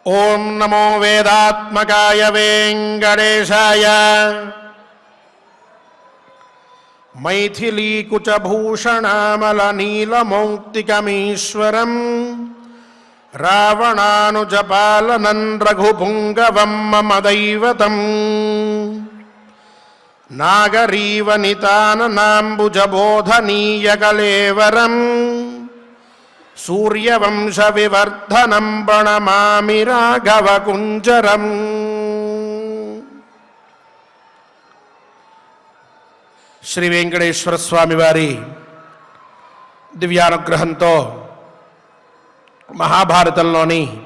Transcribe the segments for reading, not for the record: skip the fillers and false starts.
ఓం నమో వేదాత్మకాయ వెంకటేశాయ. మైథిలీకుచభూషణామలనీలమౌక్తికమీశ్వరం రావణానుజపాలనం రఘుపుంగవం మమ దైవతం. నాగరీవనితాననాంబుజబోధనీయకలేవరం సూర్యవంశవివర్ధనం ప్రణమామి రాఘవకుంజరం. శ్రీ వెంకటేశ్వర స్వామి వారి దివ్యానుగ్రహంతో మహాభారతంలోని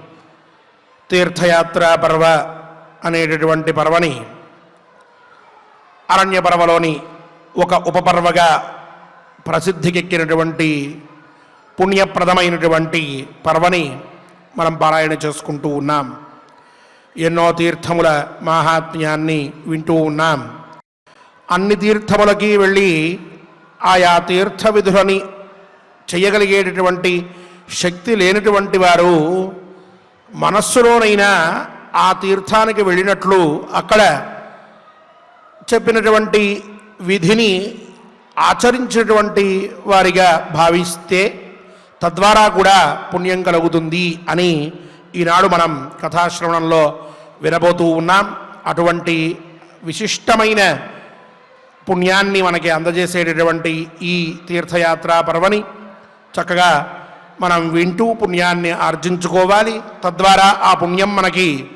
తీర్థయాత్రా పర్వ అనేటటువంటి పర్వని అరణ్య పర్వలోని ఒక ఉపపర్వగా ప్రసిద్ధికెక్కినటువంటి పుణ్యప్రదమైనటువంటి పర్వని మనం పారాయణ చేసుకుంటూ ఉన్నాం. ఎన్నో తీర్థముల మాహాత్మ్యాన్ని వింటూ ఉన్నాం. అన్ని తీర్థములకి వెళ్ళి ఆయా తీర్థ విధులని చేయగలిగేటటువంటి శక్తి లేనటువంటి వారు మనస్సులోనైనా ఆ తీర్థానికి వెళ్ళినట్లు అక్కడ చెప్పినటువంటి విధిని ఆచరించినటువంటి వారిగా భావిస్తే తద్వారా కూడా పుణ్యం కలుగుతుంది అని ఈనాడు మనం కథాశ్రవణంలో వినబోతూ ఉన్నాం. అటువంటి విశిష్టమైన పుణ్యాన్ని మనకి అందజేసేటటువంటి ఈ తీర్థయాత్రా పర్వని చక్కగా మనం వింటూ పుణ్యాన్ని ఆర్జించుకోవాలి. తద్వారా ఆ పుణ్యం మనకి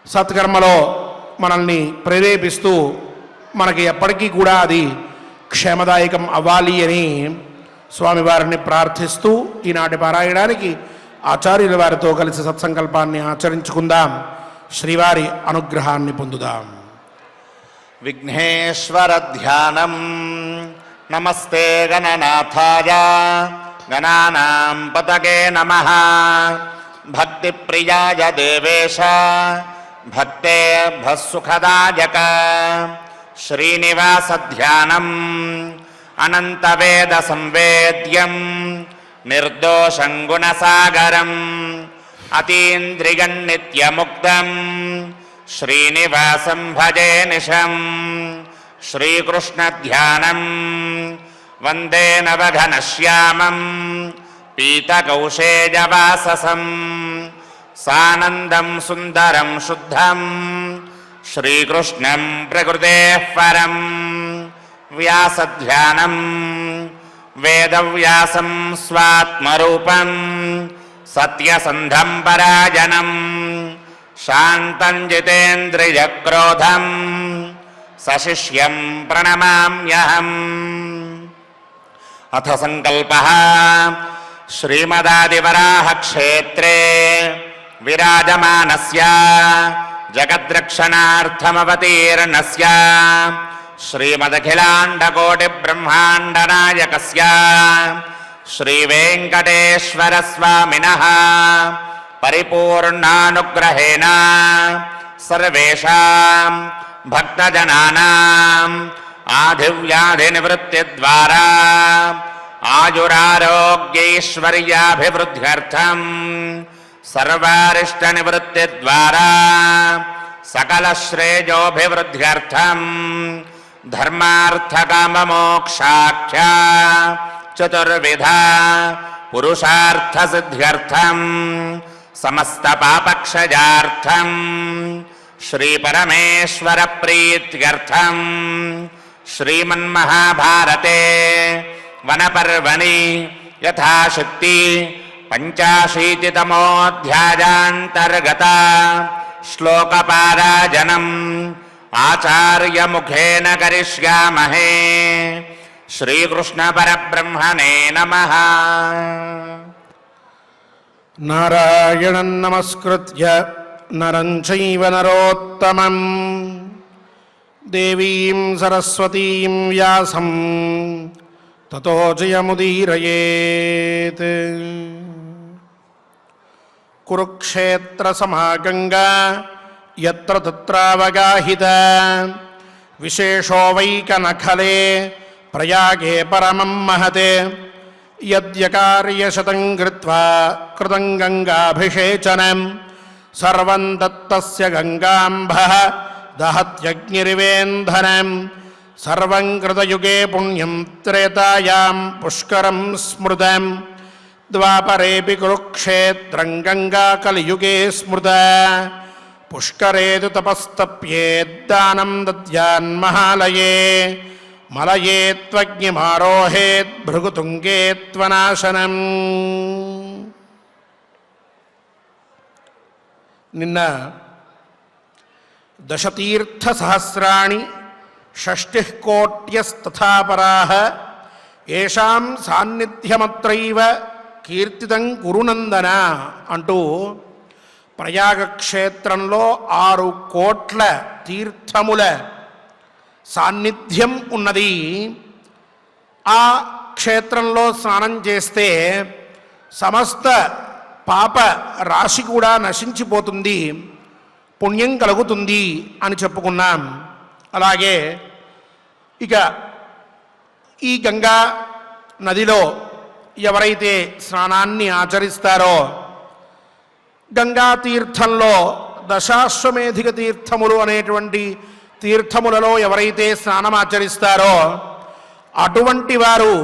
సత్కర్మలో మనల్ని ప్రేరేపిస్తూ మనకి ఎప్పటికీ కూడా అది క్షేమదాయకం అవ్వాలి అని స్వామివారిని ప్రార్థిస్తూ ఈనాటి పారాయణానికి ఆచార్యుల వారితో కలిసి సత్సంకల్పాన్ని ఆచరించుకుందాం. శ్రీవారి అనుగ్రహాన్ని పొందుదాం. విఘ్నేశ్వర ధ్యానం. నమస్తే గణనాథాయ గణానాం పతగే నమః. భక్తి ప్రియాయ దేవేశ భక్తేభ్యఃసుఖదాయక. శ్రీనివాస ధ్యానం అనంతవేద సంవేద్యం నిర్దోషం గుణసాగరం అతీంద్రియం నిత్యముక్తం శ్రీనివాసం భజే నిశం. శ్రీకృష్ణ ధ్యానం వందే నవఘనశ్యామం పీతకౌశేజవాససం సానందం సుందరం శుద్ధం శ్రీకృష్ణం ప్రకృతేః పరం. వ్యాసధ్యానం వేదవ్యాసం స్వాత్మరూపం సత్యసంధం పరాజనం శాంతం జితేంద్రియక్రోధం సశిష్యం ప్రణమామ్యహం. అథ సంకల్పః. శ్రీమదాదివరాహక్షేత్రే విరాజమానస్య జగద్రక్షణార్థమవతీర్ణస్య శ్రీమదఖిలాండకోటిబ్రహ్మాండనాయకస్య శ్రీవేంకటేశ్వర స్వామినః పరిపూర్ణానుగ్రహేణ సర్వేషాం భక్తజనానాం ఆధివ్యాధినివృత్తిద్వారా ఆయురారోగ్యైశ్వర్యాభివృద్ధ్యర్థం సర్వారిష్టనివృత్తిద్వారా సకలశ్రేయోభివృద్ధ్యర్థం ధర్మార్థకామమోక్షాఖ్య చతుర్విధ పురుషార్థసిద్ధ్యర్థం సమస్త పాపక్షయార్థం శ్రీపరమేశ్వర ప్రీత్యర్థం శ్రీమన్మహాభారతే వనపర్వణి యథాశక్తి పంచాశీతితమోऽధ్యాయాन्तर्गत శ్లోకపారాయణం ఆచార్యముఖేన కరిష్యామహే. శ్రీకృష్ణ పరబ్రహ్మణే నమః. నారాయణం నమస్కృత్య నరం చైవ నరోత్తమం దేవీం సరస్వతీం వ్యాసం తతో జయముదీరయేత్. కురుక్షేత్ర సమాగంగా యత్ర తత్రావగాహిత విశేషో వైకనఖలే ప్రయాగే పరమం మహతే యద్యకార్యశతం కృత్వా కృతం గంగాభిషేచనం సర్వం దత్తస్య గంగాంబః దహత్యగ్నిరివేంధనం సర్వం కృతయుగే పుణ్యం త్రేతాయాం పుష్కరం స్మృతం ద్వాపరేపి కురుక్షేత్రం గంగా కలియుగే స్మృత పుష్కరేతు తపస్తప్యేద్దానం దద్యాన్మహాలయే మలయే త్వగ్నిమారోహేత్ భృగుతుంగే త్వనాశనం. నిన్న దశతీర్థసహస్రాణి షష్టిః కోట్యస్తథాపరాః ఏషాం సాన్నిధ్యమత్రైవ కీర్తితం కురునందన అంటూ ప్రయాగక్షేత్రంలో 6 కోట్ల తీర్థముల సాన్నిధ్యం ఉన్నది. ఆ క్షేత్రంలో స్నానం చేస్తే సమస్త పాప రాశి కూడా నశించిపోతుంది, పుణ్యం కలుగుతుంది అని చెప్పుకున్నాం. అలాగే ఇక ఈ గంగా నదిలో ఎవరైతే స్నానాన్ని ఆచరిస్తారో, గంగా తీర్థంలో దశాశ్వమేధిక తీర్థములు అనేటువంటి తీర్థములలో ఎవరైతే స్నానం ఆచరిస్తారో అటువంటి వారు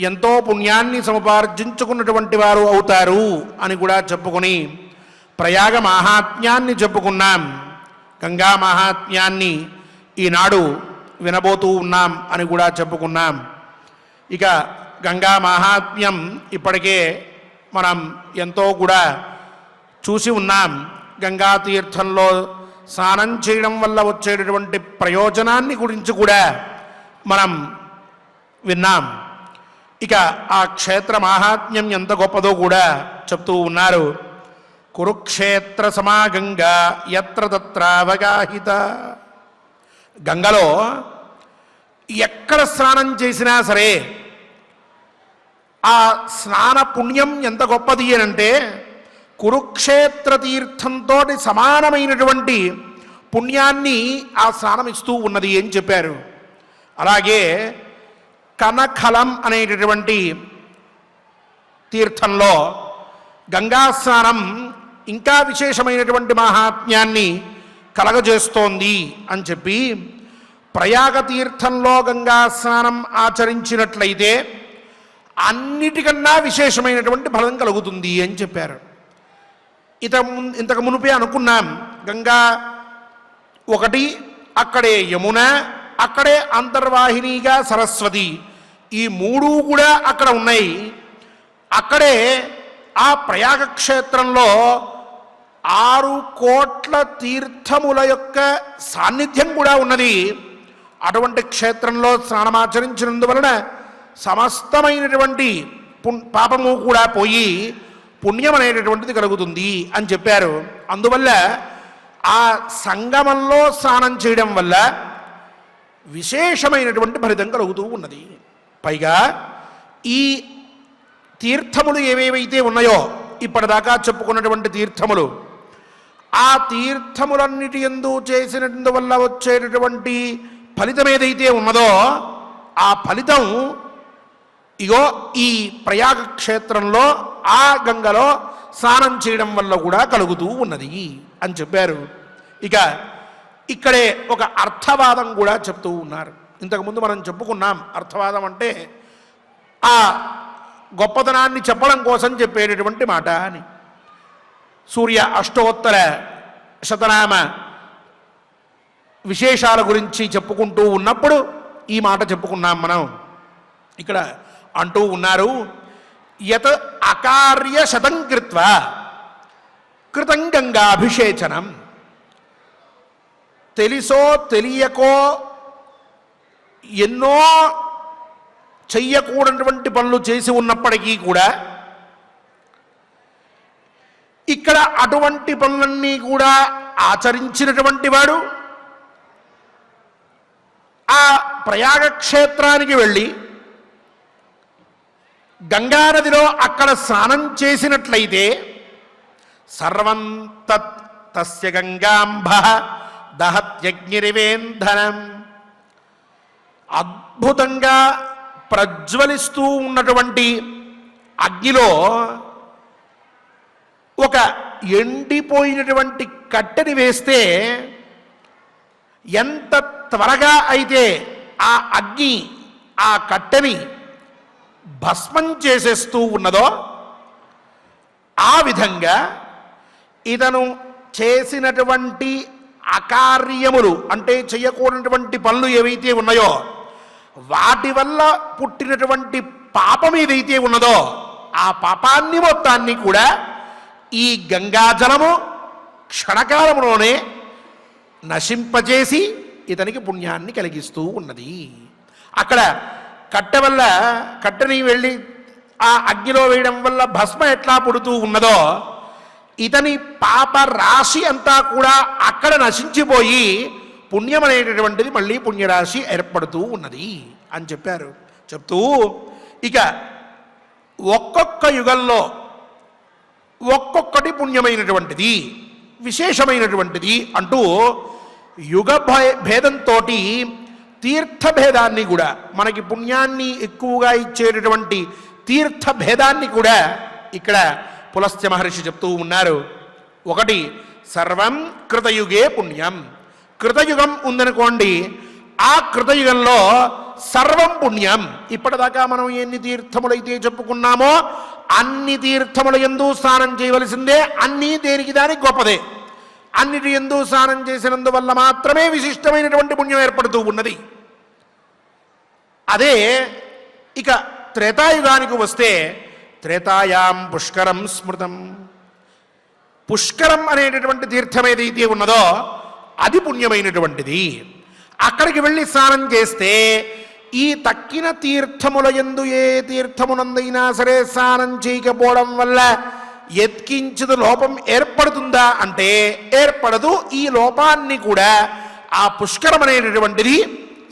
ఎంతో పుణ్యాన్ని సముపార్జించుకున్నటువంటి వారు అవుతారు అని కూడా చెప్పుకొని ప్రయాగ మాహాత్మ్యాన్ని చెప్పుకున్నాం. గంగా మాహాత్మ్యాన్ని ఈనాడు వినబోతూ ఉన్నాం అని కూడా చెప్పుకున్నాం. ఇక గంగా మాహాత్మ్యం ఇప్పటికే మనం ఎంతో కూడా చూసి ఉన్నాం. గంగా తీర్థంలో స్నానం చేయడం వల్ల వచ్చేటటువంటి ప్రయోజనాన్ని గురించి కూడా మనం విన్నాం. ఇక ఆ క్షేత్ర మాహాత్మ్యం ఎంత గొప్పదో కూడా చెప్తూ ఉన్నారు. కురుక్షేత్ర సమాగంగా యత్ర తత్రావగాహిత. గంగలో ఎక్కడ స్నానం చేసినా సరే ఆ స్నాన పుణ్యం ఎంత గొప్పది అనంటే కురుక్షేత్ర తీర్థంతో సమానమైనటువంటి పుణ్యాన్ని ఆ స్నానం ఇస్తూ ఉన్నది అని చెప్పారు. అలాగే కనఖలం అనేటటువంటి తీర్థంలో గంగా స్నానం ఇంకా విశేషమైనటువంటి మహాత్మ్యాన్ని కలగజేస్తోంది అని చెప్పి ప్రయాగ తీర్థంలో గంగా స్నానం ఆచరించినట్లయితే అన్నిటికన్నా విశేషమైనటువంటి ఫలం కలుగుతుంది అని చెప్పారు. ఇంతకు మునుపే అనుకున్నాం, గంగా ఒకటి, అక్కడే యమున, అక్కడే అంతర్వాహినిగా సరస్వతి, ఈ 3 కూడా అక్కడ ఉన్నాయి. అక్కడే ఆ ప్రయాగ క్షేత్రంలో 6 కోట్ల తీర్థముల యొక్క సాన్నిధ్యం కూడా ఉన్నది. అటువంటి క్షేత్రంలో స్నానమాచరించినందువలన సమస్తమైనటువంటి పాపము కూడా పోయి పుణ్యం అనేటటువంటిది కలుగుతుంది అని చెప్పారు. అందువల్ల ఆ సంగమంలో స్నానం చేయడం వల్ల విశేషమైనటువంటి ఫలితం కలుగుతూ ఉన్నది. పైగా ఈ తీర్థములు ఏవేవైతే ఉన్నాయో ఇప్పటిదాకా చెప్పుకున్నటువంటి తీర్థములు, ఆ తీర్థములన్నిటి యందు చేసినందువల్ల వచ్చేటటువంటి ఫలితం ఏదైతే ఉన్నదో ఆ ఫలితం ఇగో ఈ ప్రయాగ క్షేత్రంలో ఆ గంగలో స్నానం చేయడం వల్ల కూడా కలుగుతూ ఉన్నది అని చెప్పారు. ఇక ఇక్కడే ఒక అర్థవాదం కూడా చెప్తూ ఉన్నారు. ఇంతకుముందు మనం చెప్పుకున్నాం, అర్థవాదం అంటే ఆ గొప్పతనాన్ని చెప్పడం కోసం చెప్పేటటువంటి మాట అని. సూర్య అష్టోత్తర శతనామ విశేషాల గురించి చెప్పుకుంటూ ఉన్నప్పుడు ఈ మాట చెప్పుకున్నాం మనం. ఇక్కడ అంటూ ఉన్నారు, యత్ అకార్య శతం కృత్వా కృతం గంగాభిషేచనం. తెలిసో తెలియకో ఎన్నో చెయ్యకూడనటువంటి పనులు చేసి ఉన్నప్పటికీ కూడా ఇక్కడ అటువంటి పనులన్నీ కూడా ఆచరించినటువంటి వాడు ఆ ప్రయాగ క్షేత్రానికి వెళ్ళి గంగానదిలో అక్కడ స్నానం చేసినట్లయితే సర్వం తస్య గంగాంబః దహత్యగ్నిరివేంధనం. అద్భుతంగా ప్రజ్వలిస్తూ ఉన్నటువంటి అగ్నిలో ఒక ఎండిపోయినటువంటి కట్టెని వేస్తే ఎంత త్వరగా అయితే ఆ అగ్ని ఆ కట్టెని భస్మం చేసేస్తూ ఉన్నదో ఆ విధంగా ఇతను చేసినటువంటి అకార్యములు అంటే చేయకూడనటువంటి పనులు ఏవైతే ఉన్నాయో వాటి వల్ల పుట్టినటువంటి పాపం ఏదైతే ఉన్నదో ఆ పాపాన్ని మొత్తాన్ని కూడా ఈ గంగాజలము క్షణకాలంలోనే నశింపజేసి ఇతనికి పుణ్యాన్ని కలిగిస్తూ ఉన్నది. అక్కడ కట్టెని వెళ్ళి ఆ అగ్నిలో వేయడం వల్ల భస్మ ఎట్లా పుడుతూ ఉన్నదో ఇతని పాప రాశి అంతా కూడా అక్కడ నశించిపోయి పుణ్యం అనేటటువంటిది మళ్ళీ పుణ్యరాశి ఏర్పడుతూ ఉన్నది అని చెప్పారు. చెప్తూ ఇక ఒక్కొక్క యుగంలో ఒక్కొక్కటి పుణ్యమైనటువంటిది విశేషమైనటువంటిది అంటూ యుగ భేదంతో తీర్థభేదాన్ని కూడా మనకి పుణ్యాన్ని ఎక్కువగా ఇచ్చేటటువంటి తీర్థభేదాన్ని కూడా ఇక్కడ పులస్త్య మహర్షి చెప్తూ ఉన్నారు. ఒకటి సర్వం కృతయుగే పుణ్యం. కృతయుగం ఉందనుకోండి, ఆ కృతయుగంలో సర్వం పుణ్యం. ఇప్పటిదాకా మనం ఎన్ని తీర్థములైతే చెప్పుకున్నామో అన్ని తీర్థముల యందు స్నానం చేయవలసిందే. అన్నీ దేనికి దానికి గొప్పదే. అన్నిటి యందు స్నానం చేసినందువల్ల మాత్రమే విశిష్టమైనటువంటి పుణ్యం ఏర్పడుతూ ఉన్నది. అదే ఇక త్రేతాయుగానికి వస్తే త్రేతాయాం పుష్కరం స్మృతం. పుష్కరం అనేటటువంటి తీర్థం ఏదైతే ఉన్నదో అది పుణ్యమైనటువంటిది. అక్కడికి వెళ్ళి స్నానం చేస్తే ఈ తక్కిన తీర్థముల యందు ఏ తీర్థమునందైనా సరే స్నానం చేయకపోవడం వల్ల ఎత్కించదు లోపం ఏర్పడుతుందా అంటే ఏర్పడదు. ఈ లోపాన్ని కూడా ఆ పుష్కరం అనేటటువంటిది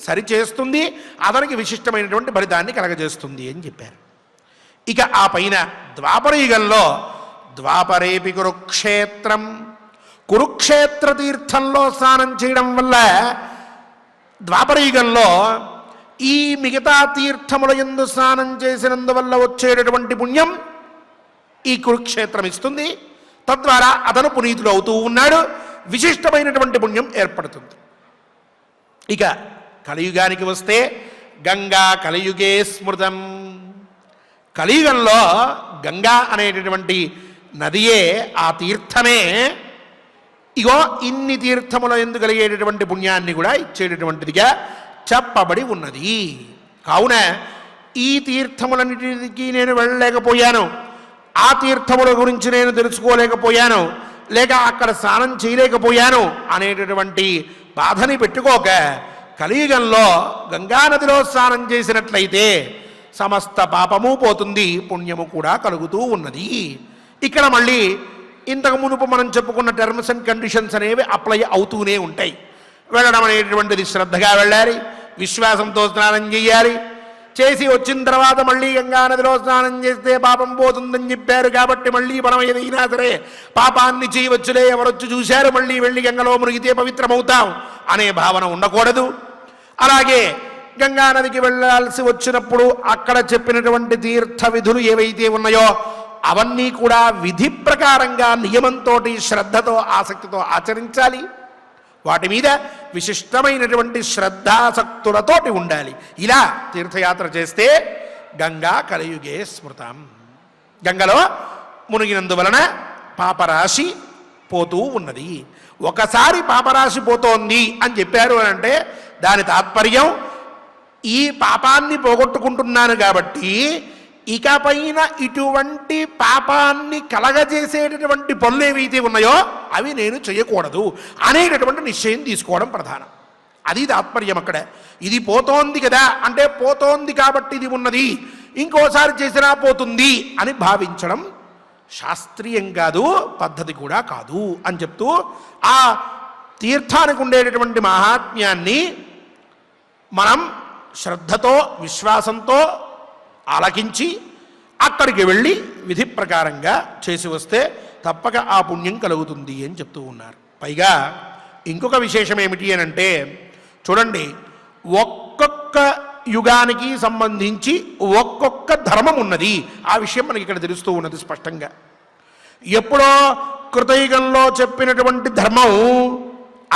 సరిచేస్తుంది, అతనికి విశిష్టమైనటువంటి ఫలితాన్ని కలగజేస్తుంది అని చెప్పారు. ఇక ఆ పైన ద్వాపరయుగంలో ద్వాపరేపి కురుక్షేత్రం, కురుక్షేత్ర తీర్థంలో స్నానం చేయడం వల్ల ద్వాపరయుగంలో ఈ మిగతా తీర్థముల యందు స్నానం చేసినందువల్ల వచ్చేటటువంటి పుణ్యం ఈ కురుక్షేత్రం ఇస్తుంది. తద్వారా అతను పునీతుడు అవుతూ ఉన్నాడు, విశిష్టమైనటువంటి పుణ్యం ఏర్పడుతుంది. ఇక కలియుగానికి వస్తే గంగా కలియుగే స్మృతం. కలియుగంలో గంగా అనేటటువంటి నదియే, ఆ తీర్థమే ఇగో ఇన్ని తీర్థముల యందు కలిగేటటువంటి పుణ్యాన్ని కూడా ఇచ్చేటటువంటిదిగా చెప్పబడి ఉన్నది. కావున ఈ తీర్థములన్నిటికీ నేను వెళ్ళలేకపోయాను, ఆ తీర్థముల గురించి నేను తెలుసుకోలేకపోయాను, లేక అక్కడ స్నానం చేయలేకపోయాను అనేటటువంటి బాధని పెట్టుకోక కలియుగంలో గంగానదిలో స్నానం చేసినట్లయితే సమస్త పాపము పోతుంది, పుణ్యము కూడా కలుగుతూ ఉన్నది. ఇక్కడ మళ్ళీ ఇంతకు మునుపు మనం చెప్పుకున్న టర్మ్స్ అండ్ కండిషన్స్ అనేవి అప్లై అవుతూనే ఉంటాయి. వెళ్ళడం అనేటువంటిది శ్రద్ధగా వెళ్ళాలి, విశ్వాసంతో స్నానం చేయాలి. చేసి వచ్చిన తర్వాత మళ్ళీ గంగానదిలో స్నానం చేస్తే పాపం పోతుందని చెప్పారు కాబట్టి మళ్ళీ మనం ఏదైనా సరే పాపాన్ని చేయవచ్చులే, ఎవరొచ్చు చూశారు, మళ్ళీ వెళ్ళి గంగలో మునిగితే పవిత్రమవుతాం అనే భావన ఉండకూడదు. అలాగే గంగానదికి వెళ్ళాల్సి వచ్చినప్పుడు అక్కడ చెప్పినటువంటి తీర్థ విధులు ఏవైతే ఉన్నాయో అవన్నీ కూడా విధి ప్రకారంగా నియమంతో శ్రద్ధతో ఆసక్తితో ఆచరించాలి. వాటి మీద విశిష్టమైనటువంటి శ్రద్ధాసక్తులతోటి ఉండాలి. ఇలా తీర్థయాత్ర చేస్తే గంగా కలియుగే స్మృతం. గంగలో మునిగినందువలన పాపరాశి పోతూ ఉన్నది. ఒకసారి పాపరాశి పోతోంది అని చెప్పారు అని అంటే దాని తాత్పర్యం ఈ పాపాన్ని పోగొట్టుకుంటున్నాను కాబట్టి ఇకపైన ఇటువంటి పాపాన్ని కలగజేసేటటువంటి పనులు ఏవైతే ఉన్నాయో అవి నేను చేయకూడదు అనేటటువంటి నిశ్చయం తీసుకోవడం ప్రధానం. అది తాత్పర్యం అక్కడ. ఇది పోతోంది కదా అంటే పోతోంది కాబట్టి ఇది ఉన్నది, ఇంకోసారి చేసినా పోతుంది అని భావించడం శాస్త్రీయం కాదు, పద్ధతి కూడా కాదు అని చెప్తూ ఆ తీర్థానికి ఉండేటటువంటి మహాత్మ్యాన్ని మనం శ్రద్ధతో విశ్వాసంతో ఆలకించి అక్కడికి వెళ్ళి విధి ప్రకారంగా చేసి వస్తే తప్పక ఆ పుణ్యం కలుగుతుంది అని చెప్తూ ఉన్నారు. పైగా ఇంకొక విశేషం ఏమిటి అని అంటే చూడండి, ఒక్కొక్క యుగానికి సంబంధించి ఒక్కొక్క ధర్మం ఉన్నది. ఆ విషయం మనకి ఇక్కడ తెలుస్తూ ఉన్నది స్పష్టంగా. ఎప్పుడో కృతయుగంలో చెప్పినటువంటి ధర్మం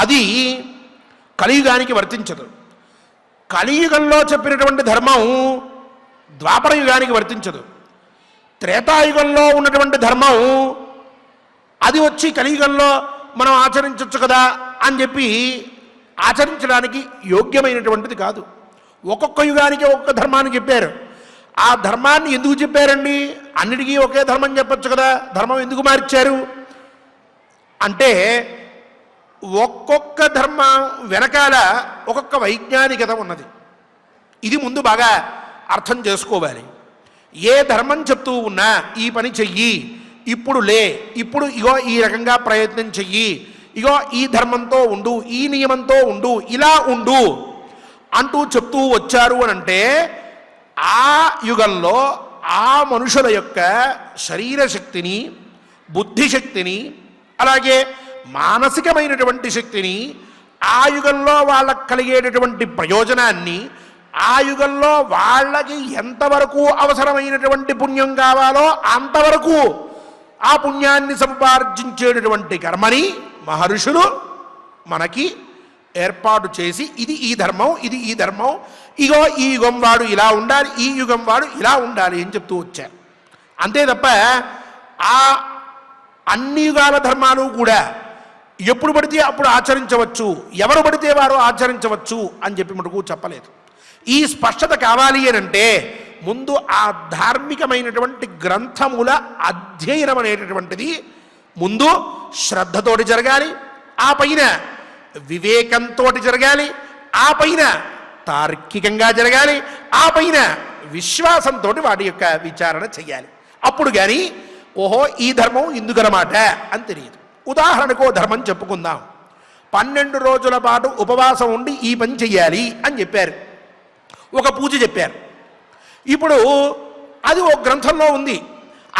అది కలియుగానికి వర్తించదు. కలియుగంలో చెప్పినటువంటి ధర్మం ద్వాపర యుగానికి వర్తించదు. త్రేతాయుగంలో ఉన్నటువంటి ధర్మం అది వచ్చి కలియుగంలో మనం ఆచరించవచ్చు కదా అని చెప్పి ఆచరించడానికి యోగ్యమైనటువంటిది కాదు. ఒక్కొక్క యుగానికి ఒక్కొక్క ధర్మాన్ని చెప్పారు. ఆ ధర్మాన్ని ఎందుకు చెప్పారండి? అన్నిటికీ ఒకే ధర్మం చెప్పచ్చు కదా, ధర్మం ఎందుకు మార్చారు అంటే ఒక్కొక్క ధర్మం వెనకాల ఒక్కొక్క వైజ్ఞానికత ఉన్నది. ఇది ముందు బాగా అర్థం చేసుకోవాలి. ఏ ధర్మం చెప్తూ ఉన్నా ఈ పని చెయ్యి, ఇప్పుడు లే, ఇప్పుడు ఇగో ఈ రకంగా ప్రయత్నం చెయ్యి, ఇగో ఈ ధర్మంతో ఉండు, ఈ నియమంతో ఉండు, ఇలా ఉండు అంటూ చెప్తూ వచ్చారు అని అంటే ఆ యుగంలో ఆ మనుషుల యొక్క శరీర శక్తిని, బుద్ధిశక్తిని, అలాగే మానసికమైనటువంటి శక్తిని, ఆ యుగంలో వాళ్ళకు కలిగేటటువంటి ప్రయోజనాన్ని, ఆ యుగంలో వాళ్ళకి ఎంతవరకు అవసరమైనటువంటి పుణ్యం కావాలో అంతవరకు ఆ పుణ్యాన్ని సంపార్జించేటటువంటి కర్మని మహర్షులు మనకి ఏర్పాటు చేసి ఇది ఈ ధర్మం, ఇది ఈ ధర్మం, ఇగో ఈ యుగం వాడు ఇలా ఉండాలి, ఈ యుగం వాడు ఇలా ఉండాలి అని చెప్తూ వచ్చారు. అంతే తప్ప ఆ అన్ని యుగాల ధర్మాలు కూడా ఎప్పుడు పడితే అప్పుడు ఆచరించవచ్చు, ఎవరు పడితే వారు ఆచరించవచ్చు అని చెప్పి మటుకు చెప్పలేదు. ఈ స్పష్టత కావాలి అని అంటే ముందు ఆ ధార్మికమైనటువంటి గ్రంథముల అధ్యయనం అనేటటువంటిది ముందు శ్రద్ధతోటి జరగాలి, ఆ పైన వివేకంతో జరగాలి, ఆ పైన తార్కికంగా జరగాలి, ఆ పైన విశ్వాసంతో వాటి యొక్క విచారణ చెయ్యాలి. అప్పుడు కానీ ఓహో ఈ ధర్మం ఇందుకనమాట అని తెలియదు. ఉదాహరణకు ధర్మం చెప్పుకుందాం. 12 రోజుల పాటు ఉపవాసం ఉండి ఈ పని చెయ్యాలి అని చెప్పారు, ఒక పూజ చెప్పారు. ఇప్పుడు అది ఒక గ్రంథంలో ఉంది,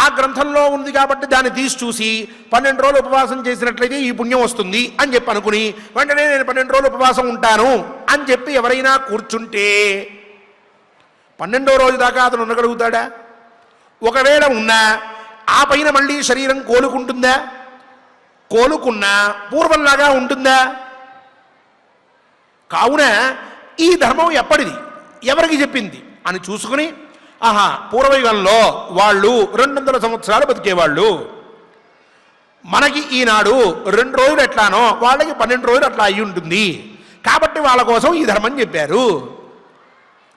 ఆ గ్రంథంలో ఉంది కాబట్టి దాన్ని తీసి చూసి 12 రోజులు ఉపవాసం చేసినట్లయితే ఈ పుణ్యం వస్తుంది అని చెప్పి అనుకుని వెంటనే నేను 12 రోజులు ఉపవాసం ఉంటాను అని చెప్పి ఎవరైనా కూర్చుంటే 12వ రోజు దాకా అతను ఉండగలుగుతాడా? ఒకవేళ ఉన్నా ఆ పైన మళ్ళీ శరీరం కోలుకుంటుందా? కోలుకున్నా పూర్వంలాగా ఉంటుందా? కావున ఈ ధర్మం ఎప్పటిది, ఎవరికి చెప్పింది అని చూసుకుని ఆహా పూర్వయుగంలో వాళ్ళు 200 సంవత్సరాలు బతికేవాళ్ళు, మనకి ఈనాడు 2 రోజులు ఎట్లానో వాళ్ళకి 12 రోజులు అట్లా అయి ఉంటుంది, కాబట్టి వాళ్ళ కోసం ఈ ధర్మం చెప్పారు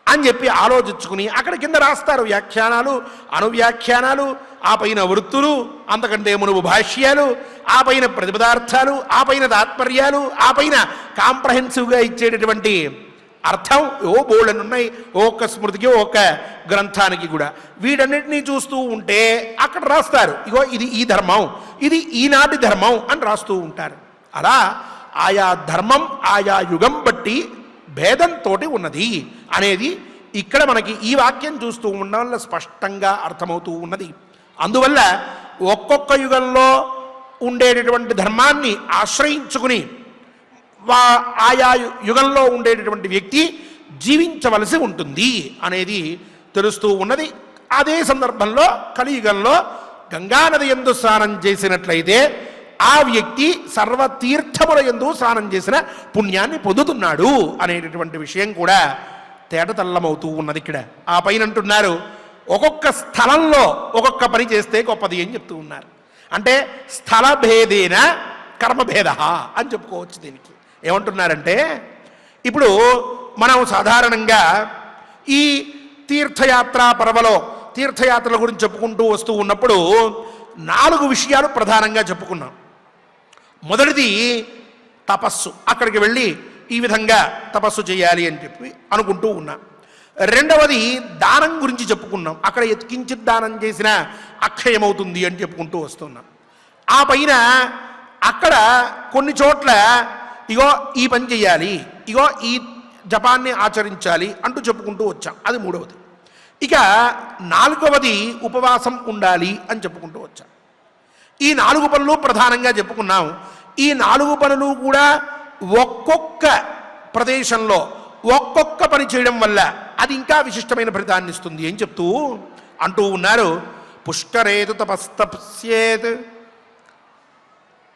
అని చెప్పి ఆలోచించుకుని అక్కడ కింద రాస్తారు వ్యాఖ్యానాలు, అనువ్యాఖ్యానాలు, ఆ పైన వృత్తులు, అంతకంటే మునుపు భాష్యాలు, ఆ పైన ప్రతిపదార్థాలు, ఆ పైన తాత్పర్యాలు, ఆ పైన కాంప్రహెన్సివ్గా ఇచ్చేటటువంటి అర్థం ఓ బోళ్ళని ఉన్నాయి, ఒక్క స్మృతికి ఒక్క గ్రంథానికి కూడా. వీటన్నిటినీ చూస్తూ ఉంటే అక్కడ రాస్తారు ఇగో ఇది ఈ ధర్మం, ఇది ఈనాటి ధర్మం అని రాస్తూ ఉంటారు. అలా ఆయా ధర్మం ఆయా యుగం బట్టి భేదంతో ఉన్నది అనేది ఇక్కడ మనకి ఈ వాక్యం చూస్తూ ఉండడం వల్ల స్పష్టంగా అర్థమవుతూ ఉన్నది. అందువల్ల ఒక్కొక్క యుగంలో ఉండేటటువంటి ధర్మాన్ని ఆశ్రయించుకుని ఆయా యుగంలో ఉండేటటువంటి వ్యక్తి జీవించవలసి ఉంటుంది అనేది తెలుస్తూ ఉన్నది. అదే సందర్భంలో కలియుగంలో గంగానది యందు స్నానం చేసినట్లయితే ఆ వ్యక్తి సర్వతీర్థముల యందు స్నానం చేసిన పుణ్యాన్ని పొందుతున్నాడు అనేటటువంటి విషయం కూడా తేటతల్లమవుతూ ఉన్నది ఇక్కడ. ఆ పైన అంటున్నారు ఒక్కొక్క స్థలంలో ఒక్కొక్క పని చేస్తే గొప్పది అని చెప్తూ ఉన్నారు. అంటే స్థల భేదేన కర్మభేద అని చెప్పుకోవచ్చు. దీనికి ఏమంటున్నారంటే ఇప్పుడు మనం సాధారణంగా ఈ తీర్థయాత్ర పర్వలో తీర్థయాత్రల గురించి చెప్పుకుంటూ వస్తూ ఉన్నప్పుడు 4 విషయాలు ప్రధానంగా చెప్పుకున్నాం. మొదటిది తపస్సు, అక్కడికి వెళ్ళి ఈ విధంగా తపస్సు చేయాలి అని చెప్పి అనుకుంటూ ఉన్నాం. రెండవది దానం గురించి చెప్పుకున్నాం, అక్కడ కించిత్ దానం చేసినా అక్షయమవుతుంది అని చెప్పుకుంటూ వస్తున్నాం. ఆ పైన అక్కడ కొన్ని చోట్ల ఇగో ఈ పని చేయాలి, ఇగో ఈ జపాన్ని ఆచరించాలి అంటూ చెప్పుకుంటూ వచ్చాం. అది మూడవది. ఇక 4వది ఉపవాసం ఉండాలి అని చెప్పుకుంటూ వచ్చాం. ఈ 4 పనులు ప్రధానంగా చెప్పుకున్నాం. ఈ 4 పనులు కూడా ఒక్కొక్క ప్రదేశంలో ఒక్కొక్క పని చేయడం వల్ల అది ఇంకా విశిష్టమైన ఫలితాన్ని ఇస్తుంది అని చెప్తూ అంటూ ఉన్నారు. పుష్కరేతు తపస్తప్స్యేత్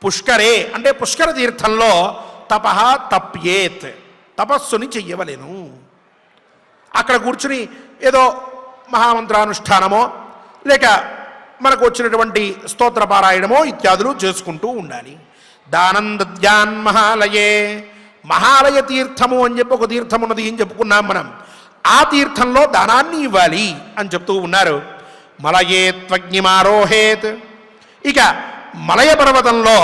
పుష్కరే అంటే పుష్కర తీర్థంలో తపః తప్యేత్, తపస్సుని చెయ్యవలెను. అక్కడ కూర్చుని ఏదో మహామంత్రానుష్ఠానమో లేక మనకు వచ్చినటువంటి స్తోత్ర పారాయణమో ఇత్యాదులు చేసుకుంటూ ఉండాలి. దానందద్యాన్ మహాలయే, మహాలయ తీర్థము అని చెప్పి ఒక తీర్థం ఉన్నది అని చెప్పుకున్నాం మనం. ఆ తీర్థంలో దానాన్ని ఇవ్వాలి అని చెప్తూ ఉన్నారు. మలయే త్వగ్నిమారోహేత్, ఇక మలయ పర్వతంలో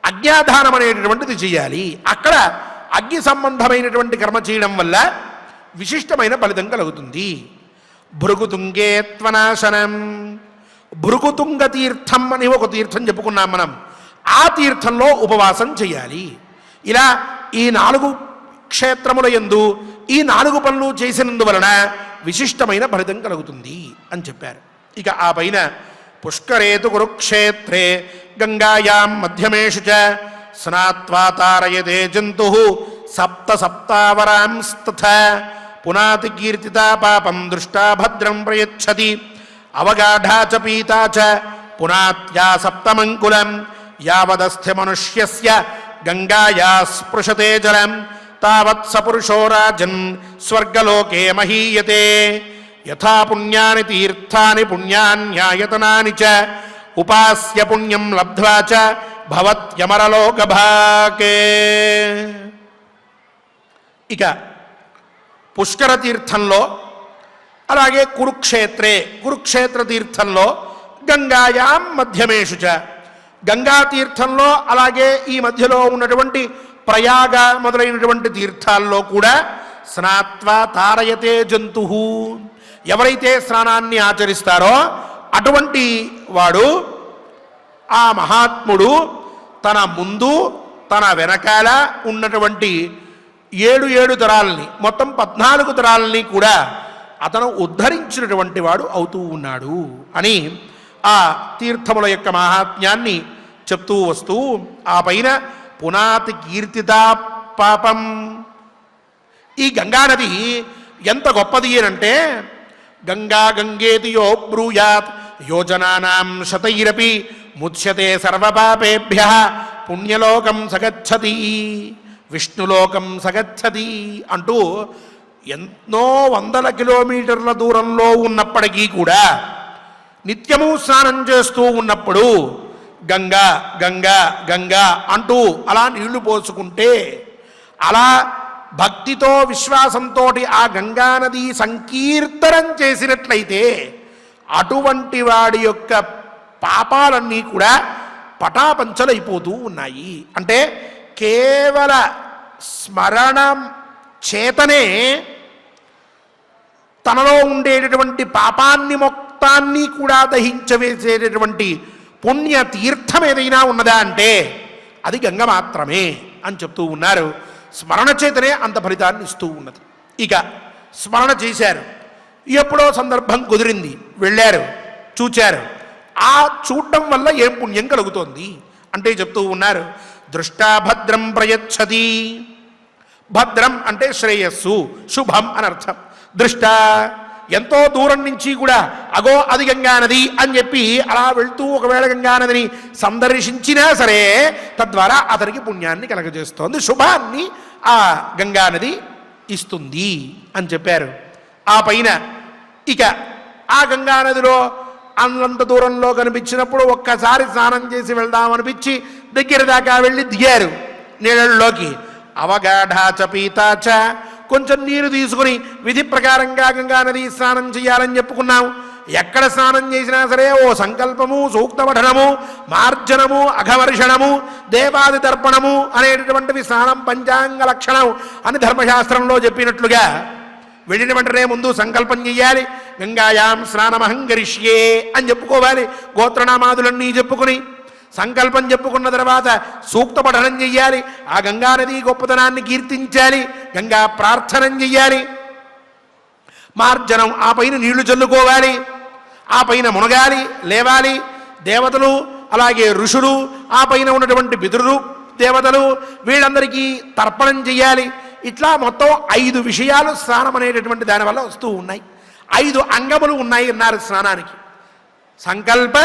అజ్ఞాధానం అనేటటువంటిది చేయాలి. అక్కడ అగ్ని సంబంధమైనటువంటి కర్మ చేయడం వల్ల విశిష్టమైన ఫలితం కలుగుతుంది. భృగుతుంగే త్వనాశనం, భృగుతుంగ తీర్థం అని ఒక తీర్థం చెప్పుకున్నాం మనం. ఆ తీర్థంలో ఉపవాసం చేయాలి. ఇలా ఈ 4 క్షేత్రముల యందు ఈ 4 పనులు చేసినందువలన విశిష్టమైన ఫలితం కలుగుతుంది అని చెప్పారు. ఇక ఆ పైన పుష్కరేతు కురుక్షేత్రే గంగాయాం మధ్యమేషు చ స్నాత్వా తారయతే జంతు సప్త సప్తావరాంస్తథ పునాతి కీర్తితా పాపం దృష్టా భద్రం ప్రయచ్చతి అవగాఢా చ పీతా చ పునాత్యా సప్తమంకులం యావదస్థ మనుష్యస్య గంగాయా స్పృశతే జలం తావత్ సపురుషో రాజన్ స్వర్గలోకే మహీయతే యథా పుణ్యాని తీర్థాని పుణ్యాన్యాయతనాని చ ఉపాస్య పుణ్యం లబ్ధ్వా చ భవత్యమరలోకభాకే. ఇక పుష్కర తీర్థంలో అలాగే కురుక్షేత్ర తీర్థంలో గంగాయాం మధ్యమేషు చ, గంగా తీర్థంలో అలాగే ఈ మధ్యలో ఉన్నటువంటి ప్రయాగ మొదలైనటువంటి తీర్థాల్లో కూడా స్నాత్వా తారయతే జంతు, ఎవరైతే స్నానాన్ని ఆచరిస్తారో అటువంటి వాడు ఆ మహాత్ముడు తన ముందు తన వెనకాల ఉన్నటువంటి 7 తరాలని మొత్తం 14 తరాలని కూడా అతను ఉద్ధరించినటువంటి వాడు అవుతూ ఉన్నాడు అని ఆ తీర్థముల యొక్క మహాత్మ్యాన్ని చెప్తూ వస్తూ ఆ పైన పునాతి కీర్తితా పాపం. ఈ గంగానది ఎంత గొప్పది అనంటే గంగా గంగేతి యో బ్రూయాత్ యోజనానాం శతైరపి ముచ్యతే సర్వపాపేభ్య పుణ్యలోకం సగచ్చతి విష్ణులోకం సగచ్చతి అంటూ ఎన్నో 100 కిలోమీటర్ల దూరంలో ఉన్నప్పటికీ కూడా నిత్యము స్నానం చేస్తూ ఉన్నప్పుడు గంగా గంగా గంగా అంటూ అలా నీళ్లు పోసుకుంటే, అలా భక్తితో విశ్వాసంతో ఆ గంగానది సంకీర్తనం చేసినట్లయితే అటువంటి వాడి యొక్క పాపాలన్నీ కూడా పటాపంచలైపోతూ ఉన్నాయి. అంటే కేవల స్మరణం చేతనే తనలో ఉండేటటువంటి పాపాన్ని మొత్తాన్ని కూడా దహించవేసేటటువంటి పుణ్య తీర్థం ఏదైనా ఉన్నదా అంటే అది గంగ మాత్రమే అని చెప్తూ ఉన్నారు. స్మరణ చేతనే అంత ఫలితాన్ని ఇస్తూ ఉన్నది. ఇక స్మరణ చేశారు, ఎప్పుడో సందర్భం కుదిరింది, వెళ్ళారు, చూచారు. ఆ చూడటం వల్ల ఏం పుణ్యం కలుగుతోంది అంటే చెప్తూ ఉన్నారు. దృష్టా భద్రం ప్రయచ్చతి, భద్రం అంటే శ్రేయస్సు, శుభం అనర్థం. దృష్ట ఎంతో దూరం నుంచి కూడా అగో అది గంగానది అని చెప్పి అలా వెళ్తూ ఒకవేళ గంగానదిని సందర్శించినా సరే తద్వారా అతనికి పుణ్యాన్ని కలగజేస్తోంది, శుభాన్ని ఆ గంగానది ఇస్తుంది అని చెప్పారు. ఆ పైన ఇక ఆ గంగానదిలో అంత దూరంలో కనిపించినప్పుడు ఒక్కసారి స్నానం చేసి వెళ్దామనిపించి దగ్గర దాకా వెళ్ళి దిగారు నీళ్ళలోకి. అవగాఢాచ పీతాచ, కొంచెం నీరు తీసుకుని విధి ప్రకారంగా గంగానది స్నానం చేయాలని చెప్పుకున్నాం. ఎక్కడ స్నానం చేసినా సరే ఓ సంకల్పము, సూక్త పఠనము, మార్జనము, అఘవర్షణము, దేవాది తర్పణము అనేటటువంటివి స్నానం పంచాంగ లక్షణం అని ధర్మశాస్త్రంలో చెప్పినట్లుగా వెళ్ళిన వెంటనే ముందు సంకల్పం చెయ్యాలి. గంగాయాం స్నానమహం గరిష్యే అని చెప్పుకోవాలి. గోత్రనామాదులన్నీ చెప్పుకుని సంకల్పం చెప్పుకున్న తర్వాత సూక్త పఠనం చెయ్యాలి. ఆ గంగానది గొప్పతనాన్ని కీర్తించాలి. గంగా ప్రార్థనం చెయ్యాలి. మార్జనం, ఆ పైన నీళ్లు చల్లుకోవాలి. ఆ పైన మునగాలి, లేవాలి. దేవతలు అలాగే ఋషులు, ఆ పైన ఉన్నటువంటి పితరులు దేవతలు వీళ్ళందరికీ తర్పణం చెయ్యాలి. ఇట్లా మొత్తం 5 విషయాలు స్నానం అనేటటువంటి దానివల్ల వస్తూ ఉన్నాయి. 5 అంగములు ఉన్నాయి అన్నారు స్నానానికి. సంకల్ప,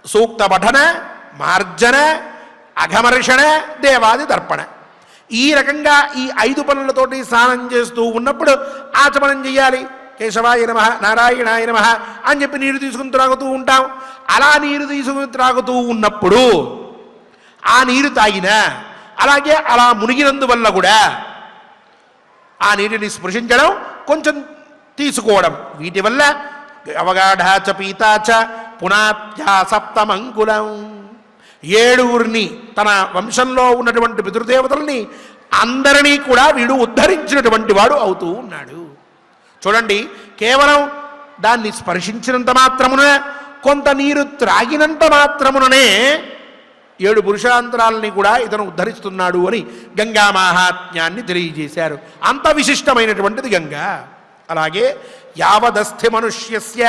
సూక్త పఠన, మార్జన, అఘమర్షణ, దేవాది దర్పణ. ఈ రకంగా ఈ 5 పనులతోటి స్నానం చేస్తూ ఉన్నప్పుడు ఆచమనం చెయ్యాలి. కేశవాయ నమః, నారాయణాయ నమః అని చెప్పి నీరు తీసుకుని త్రాగుతూ ఉంటాం. అలా నీరు తీసుకుని త్రాగుతూ ఉన్నప్పుడు ఆ నీరు తాగినా, అలాగే అలా మునిగినందువల్ల కూడా ఆ నీటిని స్పృశించడం, కొంచెం తీసుకోవడం, వీటి వల్ల అవగాఢాచ పీతాచ పునాత్యా సప్తమంకులం, 7 తన వంశంలో ఉన్నటువంటి పితృదేవతల్ని అందరినీ కూడా వీడు ఉద్ధరించినటువంటి వాడు అవుతూ ఉన్నాడు. చూడండి, కేవలం దాన్ని స్పర్శించినంత మాత్రమున, కొంత నీరు త్రాగినంత మాత్రముననే 7 పురుషాంతరాలని కూడా ఇతను ఉద్ధరిస్తున్నాడు అని గంగా మాహాత్మ్యాన్ని తెలియజేశారు. అంత విశిష్టమైనటువంటిది గంగా. అలాగే యావదస్థి మనుష్యస్య,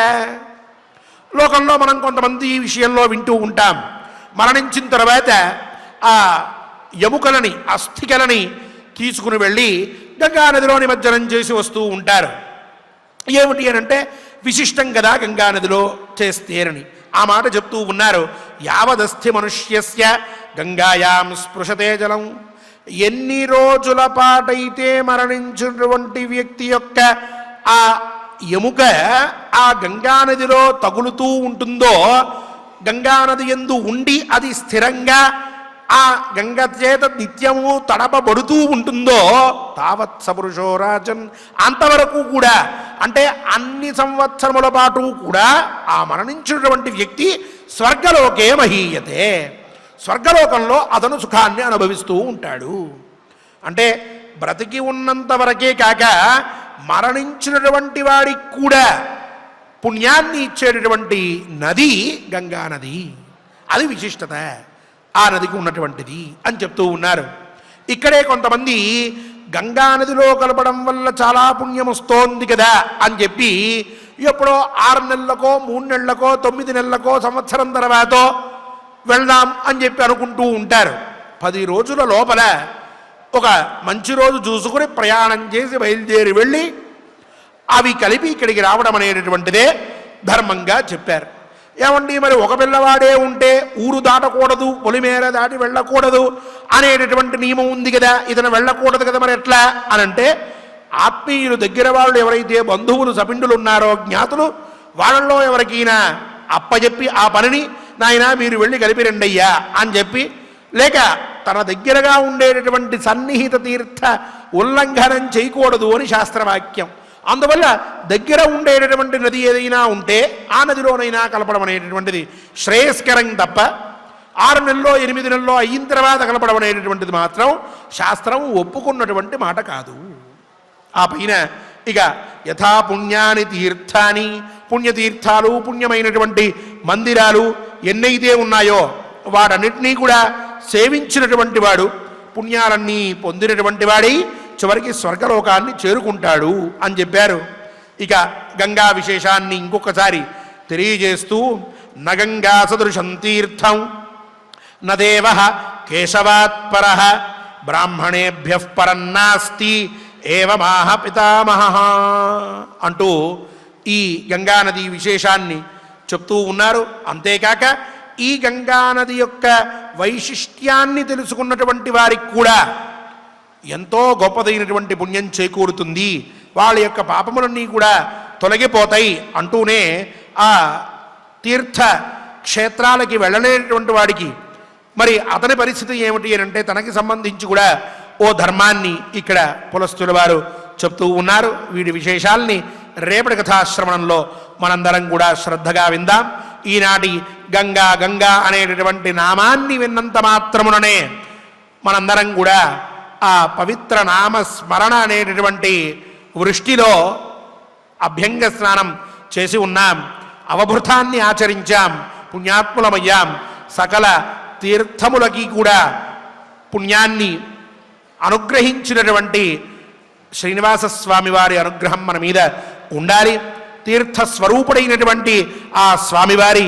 లోకంలో మనం కొంతమంది ఈ విషయంలో వింటూ ఉంటాం. మరణించిన తర్వాత ఆ ఎముకలని, అస్థికలని తీసుకుని వెళ్ళి గంగా నదిలో నిమజ్జనం చేసి వస్తూ ఉంటారు. ఏమిటి అని అంటే విశిష్టం కదా గంగా నదిలో చేస్తేరని ఆ మాట చెప్తూ ఉన్నారు. యావదస్థి మనుష్యస్య గంగాయాం స్పృశతే జలం, ఎన్ని రోజుల పాటైతే మరణించినటువంటి వ్యక్తి యొక్క ఆ ఎముక ఆ గంగానదిలో తగులుతూ ఉంటుందో, గంగానది యందు ఉండి అది స్థిరంగా ఆ గంగ చేత నిత్యము తడపబడుతూ ఉంటుందో, తావత్ సపురుషో రాజన్, అంతవరకు కూడా, అంటే అన్ని సంవత్సరముల పాటు కూడా ఆ మరణించినటువంటి వ్యక్తి స్వర్గలోకే మహీయతే, స్వర్గలోకంలో అతను సుఖాన్ని అనుభవిస్తూ ఉంటాడు. అంటే బ్రతికి ఉన్నంత వరకే కాక మరణించినటువంటి వాడికి కూడా పుణ్యాన్ని ఇచ్చేటటువంటి నది గంగా నది. అది విశిష్టత ఆ నదికి ఉన్నటువంటిది అని చెప్తూ ఉన్నారు. ఇక్కడే కొంతమంది గంగా నదిలో కలపడం వల్ల చాలా పుణ్యం వస్తోంది కదా అని చెప్పి ఎప్పుడో 6 నెలలకో 3 నెలలకో 9 నెలలకో సంవత్సరం తర్వాత వెళ్దాం అని చెప్పి అనుకుంటూ ఉంటారు. 10 రోజుల లోపల ఒక మంచి రోజు చూసుకుని ప్రయాణం చేసి బయలుదేరి వెళ్ళి అవి కలిపి ఇక్కడికి రావడం అనేటటువంటిదే ధర్మంగా చెప్పారు. ఏమండి, మరి ఒక పిల్లవాడే ఉంటే ఊరు దాటకూడదు, పొలిమేర దాటి వెళ్ళకూడదు అనేటటువంటి నియమం ఉంది కదా, ఇతను వెళ్ళకూడదు కదా, మరి ఎట్లా అని అంటే, ఆత్మీయులు దగ్గర వాళ్ళు ఎవరైతే బంధువులు సపిండులు ఉన్నారో జ్ఞాతులు, వాళ్ళల్లో ఎవరికైనా అప్పచెప్పి ఆ పనిని నాయనా మీరు వెళ్ళి కలిపి రండయ్యా అని చెప్పి, లేక తన దగ్గరగా ఉండేటటువంటి సన్నిహిత తీర్థ ఉల్లంఘనం చేయకూడదు అని శాస్త్రవాక్యం. అందువల్ల దగ్గర ఉండేటటువంటి నది ఏదైనా ఉంటే ఆ నదిలోనైనా కలపడం అనేటటువంటిది శ్రేయస్కరం తప్ప 6 నెలల్లో 8 నెలల్లో అయిన తర్వాత కలపడం అనేటటువంటిది మాత్రం శాస్త్రం ఒప్పుకున్నటువంటి మాట కాదు. ఆ పైన ఇక యథా పుణ్యాని తీర్థాని, పుణ్యతీర్థాలు, పుణ్యమైనటువంటి మందిరాలు ఎన్నైతే ఉన్నాయో వాటన్నిటినీ కూడా సేవించినటువంటి వాడు పుణ్యాలన్నీ పొందినటువంటి వాడై చివరికి స్వర్గలోకాన్ని చేరుకుంటాడు అని చెప్పారు. ఇక గంగా విశేషాన్ని ఇంకొకసారి తెలియజేస్తూ, నగంగా సదృశం తీర్థం నదేవ కేశవాత్పర బ్రాహ్మణేభ్య పరన్నాస్తి ఏవమాహ పితామహ అంటూ ఈ గంగానది విశేషాన్ని చెప్తూ ఉన్నారు. అంతేకాక ఈ గంగానది యొక్క వైశిష్ట్యాన్ని తెలుసుకున్నటువంటి వారికి కూడా ఎంతో గొప్పదైనటువంటి పుణ్యం చేకూరుతుంది, వాళ్ళ యొక్క పాపములన్నీ కూడా తొలగిపోతాయి అంటూనే ఆ తీర్థ క్షేత్రాలకి వెళ్ళలేనటువంటి వాడికి మరి అతని పరిస్థితి ఏమిటి అని అంటే తనకి సంబంధించి కూడా ఓ ధర్మాన్ని ఇక్కడ పులస్తుల వారు చెప్తూ ఉన్నారు. వీడి విశేషాల్ని రేపటి కథాశ్రవణంలో మనందరం కూడా శ్రద్ధగా విందాం. ఈనాటి గంగా గంగా అనేటటువంటి నామాన్ని విన్నంత మాత్రముననే మనందరం కూడా ఆ పవిత్ర నామ స్మరణ అనేటటువంటి వృష్టిలో అభ్యంగ స్నానం చేసి ఉన్నాం, అవభృతాన్ని ఆచరించాం, పుణ్యాత్ములమయ్యాం. సకల తీర్థములకి కూడా పుణ్యాన్ని అనుగ్రహించినటువంటి శ్రీనివాస స్వామి వారి అనుగ్రహం మన మీద ఉండాలి. తీర్థస్వరూపుడైనటువంటి ఆ స్వామివారి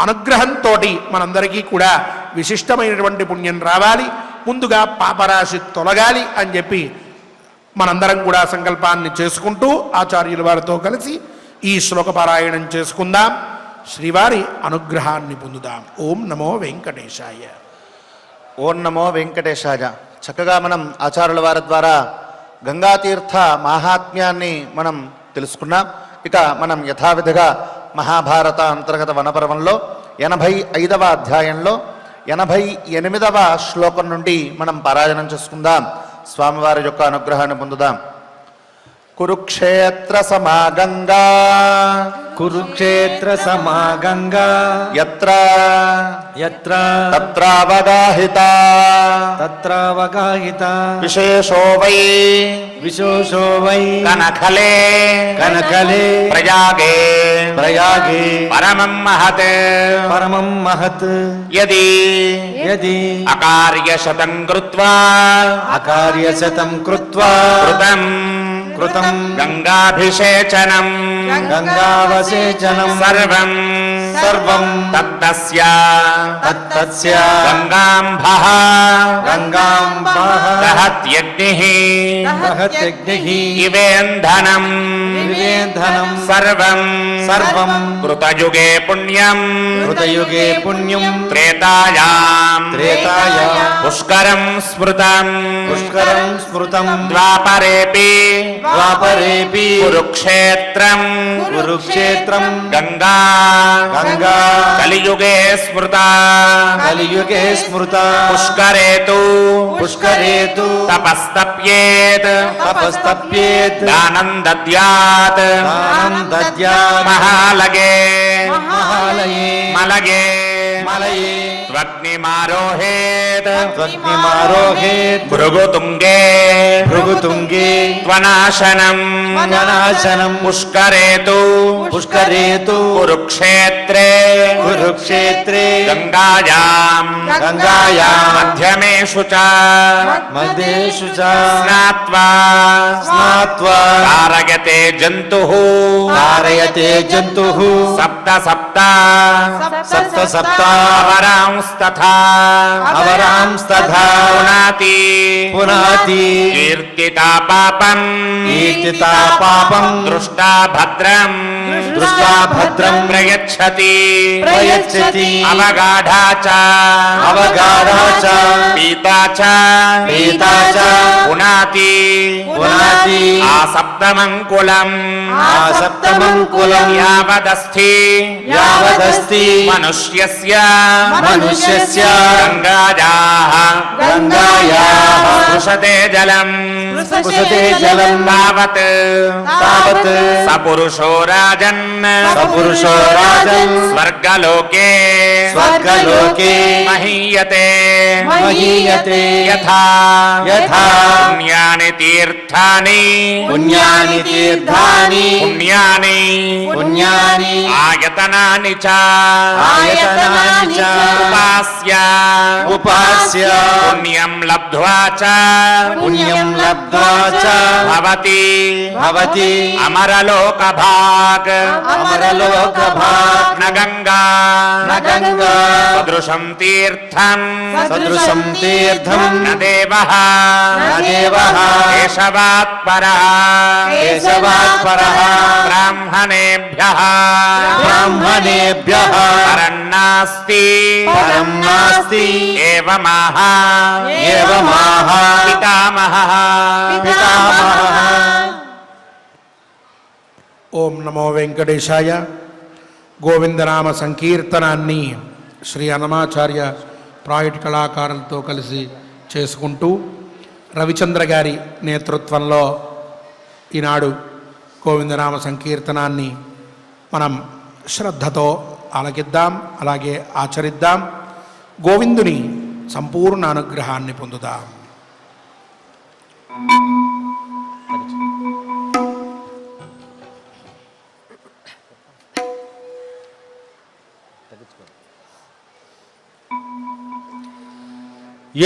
అనుగ్రహంతో మనందరికీ కూడా విశిష్టమైనటువంటి పుణ్యం రావాలి, ముందుగా పాపరాశి తొలగాలి అని చెప్పి మనందరం కూడా సంకల్పాన్ని చేసుకుంటూ ఆచార్యుల వారితో కలిసి ఈ శ్లోక పారాయణం చేసుకుందాం. శ్రీవారి అనుగ్రహాన్ని పొందుదాం. ఓం నమో వెంకటేశాయ. ఓం నమో వెంకటేశాయ. చక్కగా మనం ఆచార్యుల వారి ద్వారా గంగాతీర్థ మాహాత్మ్యాన్ని మనం తెలుసుకున్నాం. ఇక మనం యథావిధిగా మహాభారత అంతర్గత వనపర్వంలో 85వ అధ్యాయంలో 88వ శ్లోకం నుండి మనం పారాయణం చేసుకుందాం. స్వామివారి యొక్క అనుగ్రహాన్ని పొందుదాం. కురుక్షేత్ర సమాగంగా కురుక్షేత్ర సమాగంగా యత్ర యత్ర తత్రావగాహిత తత్రావగాహిత విశేషో వై విశోషో వై కనఖలే కనకలే ప్రయాగే ప్రయాగే పరమం మహత్ పరమం మహత్ యది యది అకార్యశతం కృత్వా అకార్యశతం కృత్వా కృతం కృతం గంగాభిషేచనం గంగావసేచనం సర్వం సర్వం తత్తస్య తత్తస్య గంగాంభః గంగాంబః దహత్యగ్నిః దహత్యగ్నిః ఇవేంధనం వివేధనం సర్వం సర్వం కృతయుగే పుణ్యం కృతయుగే పుణ్యం త్రేతాయాం త్రేతాయాం పుష్కరం స్మృతం పుష్కరం స్మృతం ద్వాపరేపి ద్వాపరేపి కురుక్షేత్రం కురుక్షేత్రం గంగా గంగా కలియుగే స్మృత కలియుగే స్మృత పుష్కరేతు పుష్కరేతు తపస్తప్యేత్ తపస్తప్యేత్ దానం దద్యాత్ దానం దద్యాత్ మహాలగే మహాలయే మలగే మలయే త్వగ్నిమారోహేత్ త్వగ్నిమారోహేత్ భృగుతుంగే భృగుతుంగే త్వనాశనం త్వనాశనం పుష్కరేతు పుష్కరేతు కురుక్షేత్రే కురుక్షేత్రే గంగాయాం గంగాయాం మధ్యమేషు చ మధ్యేషు చ స్నాత్వా స్నాత్వా తారయతే జంతుః ధారయతే జంతుః సప్త సప్త సప్త సప్త అవరాంస్తథా అవరాంస్తథా పునాతి పునాతి కీర్తితా పాపం కీర్తితా పాపం దృష్టా భద్రం దృష్టా భద్రం ప్రయచ్చతి ప్రయచ్చతి అవగాఢా చ అవగాఢా చ పీతా చ పీతా చ పునాతి పునాతి ఆసప్తమంకులం ఆసప్తమంకులం యావదస్థి యావదస్తి మనుష్యస్య మనుష్యస్య గంగాయాః గంగాయాః స్పృశతే జలం స్పృశతే జలం తావత్ తావత్ సపురుషో రాజన్ సపురుషో రాజన్ స్వర్గలోకే స్వర్గలోకే మహీయతే మహీయతే యథా యథా పుణ్యాని తీర్థాని పుణ్యాని తీర్థాని పుణ్యాని పుణ్యాని ఆయతనాని చ ఆయతనాని చ ఉపాస్య ఉపాస్య పుణ్యం లబ్ధ్వా చ పుణ్యం లబ్ధ్వా చ భవతి భవతి అమరలోకభాగ్ అమరలోకభాగ్ న గంగా న గంగా సదృశం తీర్థం సదృశం తీర్థం న దేవః న దేవః కేశవాత్ పరః కేశవాత్ పరః బ్రాహ్మణేభ్యః బ్రాహ్మణేభ్యః పరన్నాస్తి పరం నాస్తి ఏవమాహ ఏవమాహ పితామహః పితామహః. ఓం నమో వెంకటేశాయ. గోవిందనామ సంకీర్తనాన్ని శ్రీ అన్నమాచార్య ప్రాయట్ కళాకారులతో కలిసి చేసుకుంటూ రవిచంద్ర గారి నేతృత్వంలో ఈనాడు గోవిందనామ సంకీర్తనాన్ని మనం శ్రద్ధతో ఆలకిద్దాం, అలాగే ఆచరిద్దాం. గోవిందుని సంపూర్ణ అనుగ్రహాన్ని పొందుదాం.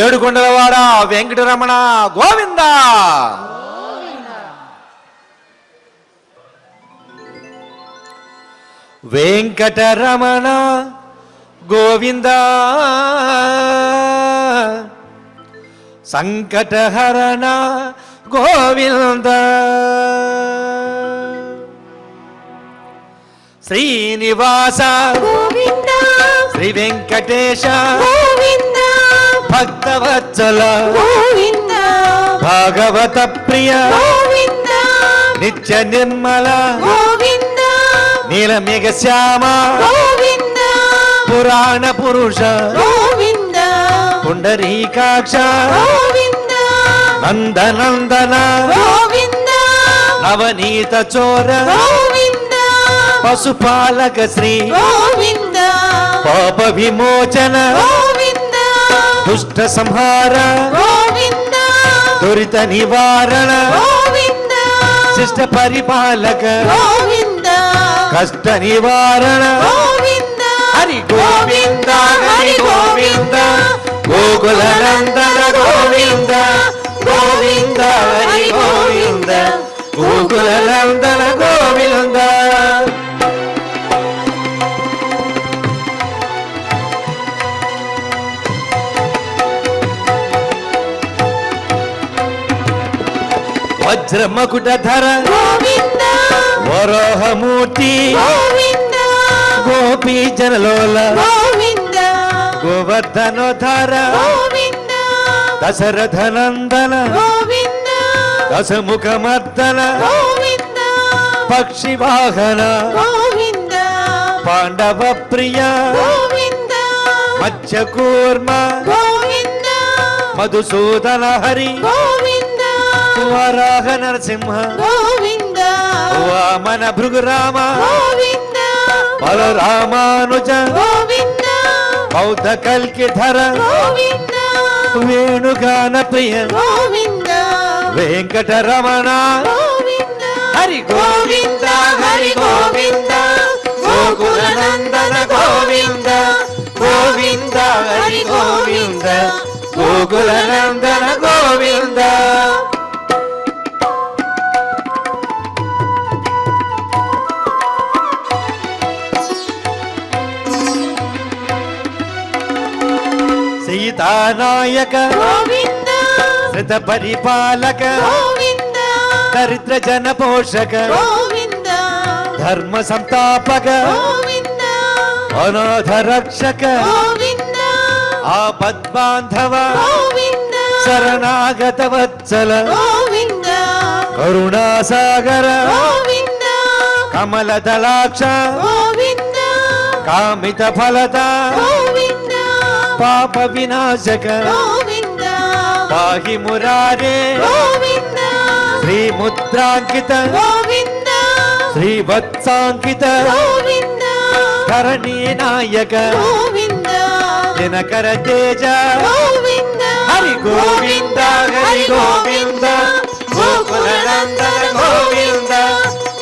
ఏడుకొండలవాడ వెంకటరమణ గోవింద. వెంకటరమణ గోవింద, సంకటహరణ గోవింద, శ్రీనివాస గోవింద శ్రీ వెంకటేశ గోవింద భక్తవత్సల గోవింద భాగవత ప్రియ గోవింద నిత్య నిర్మల గోవింద నీలమేఘ శ్యామ గోవింద పురాణ పురుష గోవింద పుండరీకాక్ష గోవింద నందనందన గోవింద నవనీత చోర గోవింద పశుపాలక శ్రీ గోవింద పాప విమోచన గోవింద దుష్ట సంహార గోవింద దురిత నివారణ గోవింద శిష్ట పరిపాలక గోవింద కష్ట నివారణ గోవింద హరి గోవింద హరి గోవింద గోకుల నందన గోవింద గోవింద హరి గోవింద గోకుల నందన గోవింద వజ్రమకుటధర గోవింద వరోహమూర్తి గోవింద గోపీ జనలోల గోవింద గోవర్ధనోధర గోవింద దశరథ నందన గోవింద దశముఖమర్దన గోవింద పక్షి వాహన గోవింద పాండవ ప్రియ గోవింద మత్స్యకూర్మ గోవింద మధుసూదన హరి గోవింద వరాహ నరసింహ గోవింద వామన భృగురామ గోవింద బలరామానుజ గోవింద బౌద్ధ కల్కిధర గోవింద వేణుగాన ప్రియ గోవింద వెంకటరమణ గోవింద హరి గోవింద హరి గోవింద గోకుల నందన గోవింద గోవింద హరి గోవింద గోకుల నందన గోవింద సీతానాయక గోవింద శ్రిత పరిపాలక గోవింద దరిద్ర జన పోషక గోవింద ధర్మ సంతాపక గోవింద అనాథ రక్షక గోవింద ఆపద్బాంధవ గోవింద శరణాగత వత్సల గోవింద కరుణాసాగర గోవింద కమల దళాక్ష గోవింద కామిత ఫలద గోవింద పాప వినాశక గోవింద పాహి మురారే గోవింద శ్రీ ముద్రాంకిత గోవింద శ్రీ వత్సాంకిత గోవింద ధరణీ నాయక గోవింద దినకర తేజ గోవింద హరి గోవింద హరి గోవింద గోకుల నందన గోవింద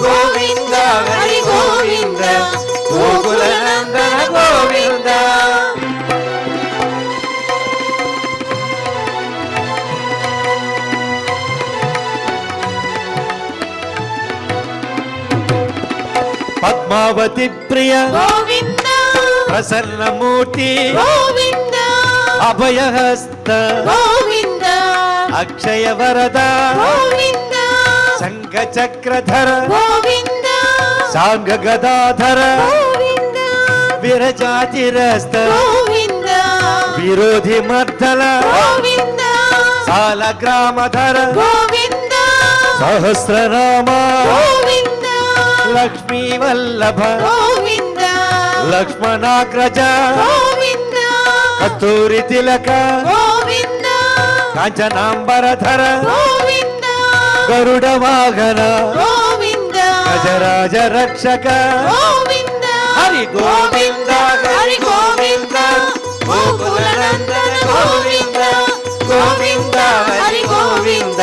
గోవింద హరి గోవింద గోకుల నందన గోవింద పద్మావతి ప్రియ గోవింద ప్రసన్నమూర్తి గోవింద అభయహస్త గోవింద అక్షయ వరద గోవింద శంఖ చక్రధర గోవింద సాంగ గదాధర గోవింద విరజాతిరస్త గోవింద విరోధి మర్దల గోవింద సాల గ్రామధర గోవింద సహస్రనామ గోవింద లక్ష్మీ వల్లభ గోవింద లక్ష్మణాగ్రజ గోవింద కస్తూరి తిలక గోవింద కాంచనాంబరధర గోవింద గరుడ వాహన గోవింద గజరాజ రక్షక గోవింద హరి గోవింద హరి గోవింద గోకుల నందన గోవింద గోవింద హరి గోవింద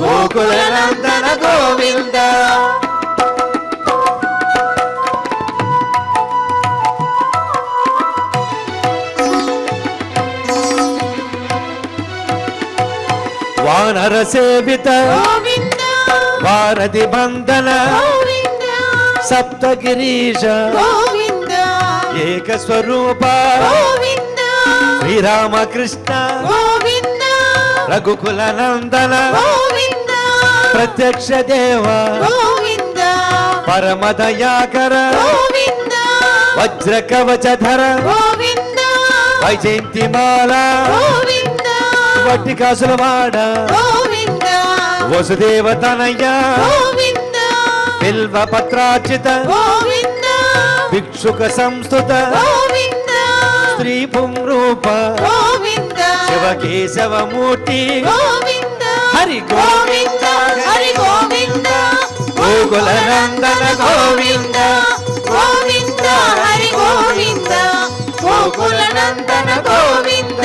గోకుల నందన గోవింద వానర సేవిత గోవింద వారధి బంధన గోవింద సప్తగిరీశ గోవింద ఏక స్వరూప గోవింద శ్రీరామకృష్ణ గోవింద రఘుకుల నందన గోవింద ప్రత్యక్ష దేవ గోవింద పరమదయాకర గోవింద వజ్ర కవచధర గోవింద వైజయంతిమాల గోవింద వట్టికాసులవాడ గోవింద వసుదేవ తనయ గోవింద బిల్వ పత్రార్చిత గోవింద భిక్షుక సంస్థుత గోవింద స్త్రీ పుంరూప గోవింద శివకేశవమూర్తి గోవింద హరి గోవింద హరి గోవింద గోకుల నందన గోవింద గోవింద హరి గోవింద గోకుల నందన గోవింద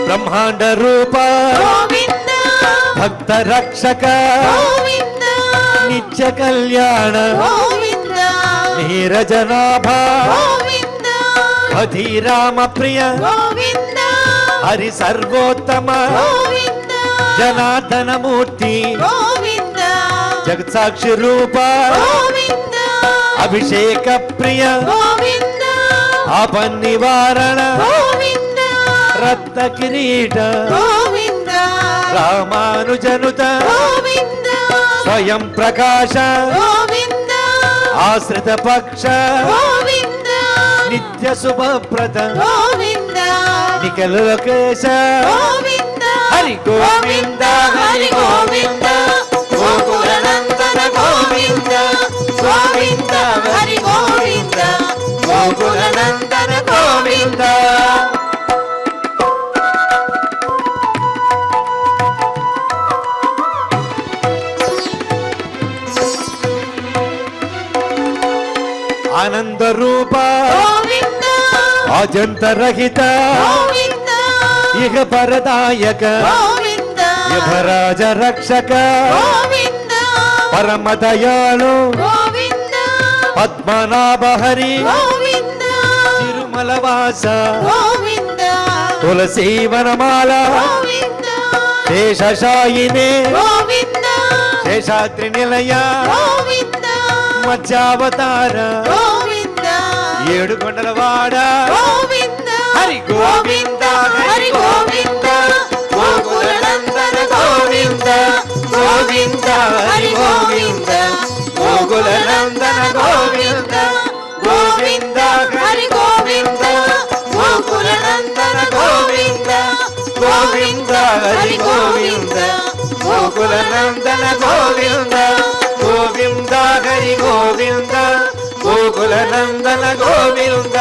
బ్రహ్మాండ రూప గోవింద భక్త రక్షక గోవింద నిత్య కళ్యాణ గోవింద నీరజనాభ గోవింద అధిరామ ప్రియ గోవింద హరి సర్వోత్తమ గోవింద జనార్దన మూర్తి గోవింద జగత్సాక్షి రూప గోవింద అభిషేక ప్రియ గోవింద ఆపన్నివారణ గోవింద రత్న కిరీట గోవింద రామానుజనుత గోవింద స్వయం ప్రకాశ గోవింద ఆశ్రిత పక్ష గోవింద నిత్య శుభప్రద గోవింద నిఖిల లోకేశ గోవింద హరి గోవింద హరి గోవింద గోకుల నందన గోవింద గోవింద హరి గోవింద గోకుల నందన గోవింద ఆనంద రూప గోవింద అజంత రహిత గోవింద ఇహ పరదాయక గోవింద యభరాజ రక్షక గోవింద పరమ దయాళు గోవింద పద్మనాభ హరి గోవింద తిరుమల వాస గోవింద తులసీ వనమాల గోవింద శేషశాయినే గోవింద శేషాద్రి నిలయ గోవింద మధ్యావతార గోవింద ఏడు కొండల వాడ గోవింద హరి గోవింద హరి గోవింద గోకుల నందన గోవింద గోవింద హరి గోవింద గోకుల నందన గోవింద గోవింద హరి గోవింద గోకుల నందన గోవింద గోవింద హరి గోవింద గోకుల నందన గోవింద గోవింద హరి గోవింద గోకుల నందన గోవింద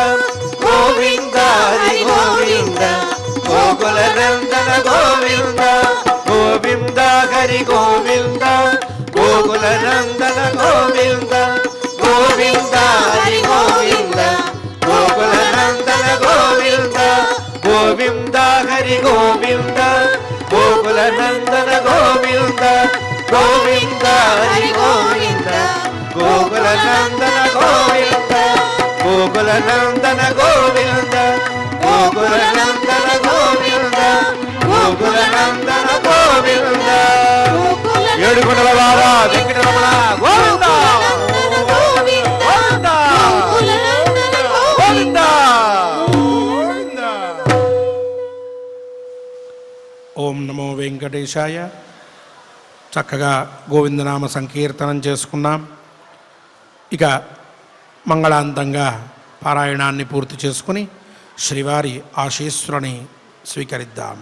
గోవింద హరి గోవింద గోకుల నందన గోవింద గోవింద హరి గోవింద గోకుల నందన గోవింద గోవింద హరి గోవింద గోకుల నందన గోవింద గోవింద హరి గోవింద గోకుల నందన గోవింద గోవింద హరి గోవింద గోకుల నందన గోవింద గోకుల నందన గోవింద గోకుల నందన గోవింద గోకుల నందన గోవింద ఏడుకొండల వాడ వెంకటరమణ గోవింద గోవింద గోవింద ఓం నమో వెంకటేశాయ. చక్కగా గోవిందనామ సంకీర్తనం చేసుకున్నాం. ఇక మంగళాంతంగా పారాయణాన్ని పూర్తి చేసుకుని శ్రీవారి ఆశీస్సులని స్వీకరిద్దాం.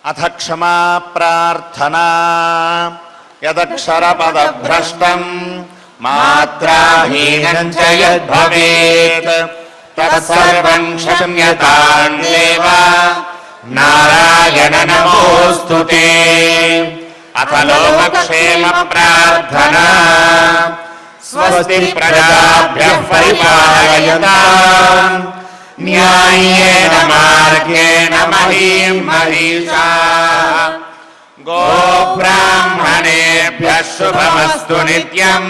అథ క్షమా ప్రార్థనా యదక్షర పదభ్రష్టం మాత్రాహీనం చ యద్భవేత్ తత్సర్వం క్షమ్యతాం దేవ నారాయణ నమోస్తుతే. అథ లోకక్షేమ ప్రార్థనా స్వస్తి ప్రజాభ్యః పరిపాలయతాం న్యాయేన మార్గేణ మహీం మహిషాః. గోబ్రాహ్మణేభ్యः శుభమస్తు నిత్యం.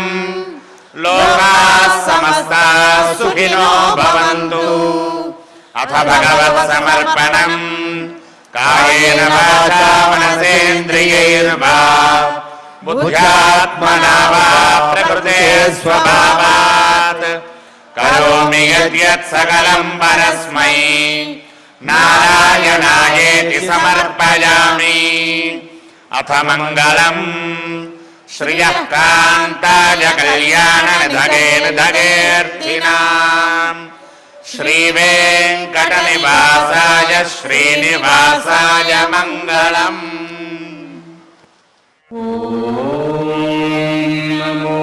లోకాः సమస్తాः సుఖినో భవంతు. అథ భగవత్ సమర్పణం కాయేన వాచా మనసేంద్రియైర్వా బుద్ధ్యాత్మనా వా ప్రకృతే స్వభావాత్ కరోమి యద్యత్ సకలం పరస్మై నారాయణాయేతి సమర్పయామి. అథ మంగళం శ్రియః కాంతాయ కళ్యాణ నిధగేర్ధినాం శ్రీ వెంకట నివాసాయ శ్రీనివాసాయ మంగళం. నమో